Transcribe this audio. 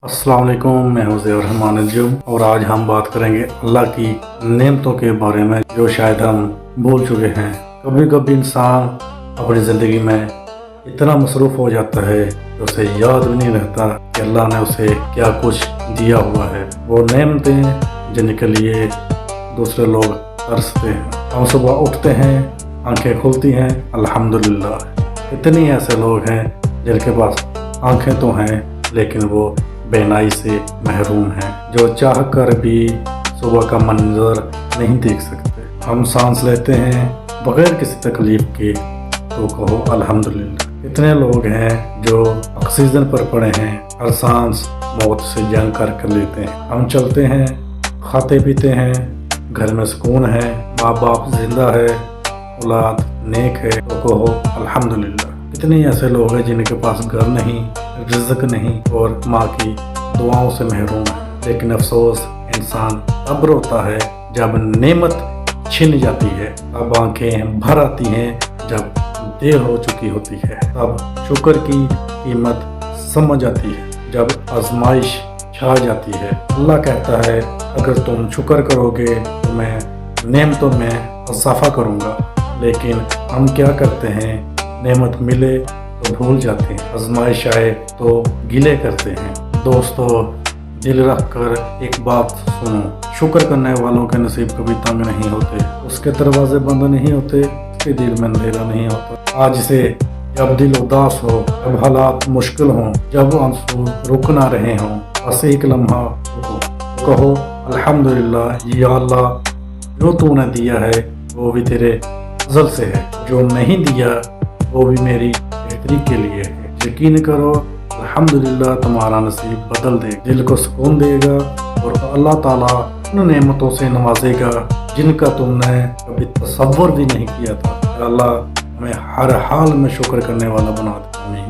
अस्सलाम वालेकुम, मैं हूं ज़ैर रहमान अलजुम और आज हम बात करेंगे अल्लाह की नेमतों के बारे में जो शायद हम भूल चुके हैं। कभी कभी इंसान अपनी ज़िंदगी में इतना मसरूफ़ हो जाता है कि उसे याद भी नहीं रहता कि अल्लाह ने उसे क्या कुछ दिया हुआ है। वो नेमतें जिनके लिए दूसरे लोग तरसते हैं। हम सुबह उठते हैं, आंखें खुलती हैं, अल्हम्दुलिल्लाह। इतने ऐसे लोग हैं जिनके पास आंखें तो हैं लेकिन वो बेनाई से महरूम हैं, जो चाह कर भी सुबह का मंजर नहीं देख सकते। हम सांस लेते हैं बगैर किसी तकलीफ के तो कहो अल्हम्दुलिल्लाह। इतने लोग हैं जो ऑक्सीजन पर पड़े हैं, हर सांस मौत से जंग कर लेते हैं। हम चलते हैं, खाते पीते हैं, घर में सुकून है, माँ बाप जिंदा है, औलाद नेक है तो कहो अल्हम्दुलिल्लाह। इतने ऐसे लोग हैं जिनके पास घर नहीं, रिज़्क़ नहीं और माँ की दुआओं से महरूम है। लेकिन अफसोस इंसान तब रोता है जब नेमत छिन जाती है, तब आंखें भर आती हैं जब देर हो चुकी होती है, तब शुक्र की कीमत समझ आती है, जब आजमाइश छा जाती है। अल्लाह कहता है अगर तुम शुक्र करोगे तो मैं नेमतों में इजाफा करूँगा। लेकिन हम क्या करते हैं, नेमत मिले तो भूल जाते हैं, आजमाइश आए तो गिले करते हैं। दोस्तों, दिल रख कर एक बात सुनो, शुक्र करने वालों के नसीब कभी तंग नहीं होते, उसके दरवाजे बंद नहीं होते, उसके दिल में अंधेरा नहीं होता। आज से जब दिल उदास हो, जब हालात मुश्किल हों, जब आंसू रुक ना रहे हों, बस एक लम्हा रुको, कहो अल्हम्दुलिल्लाह। या अल्लाह, जो तूने दिया है वो भी तेरे फजल से है, जो नहीं दिया वो भी मेरी बेहतरी के लिए है। यकीन करो अल्हम्दुलिल्लाह तुम्हारा नसीब बदल दे, दिल को सुकून देगा और अल्लाह ताला उन नेमतों से नवाजेगा जिनका तुमने कभी तसव्वुर भी नहीं किया था। अल्लाह हमें हर हाल में शुक्र करने वाला बना दे। आमीन।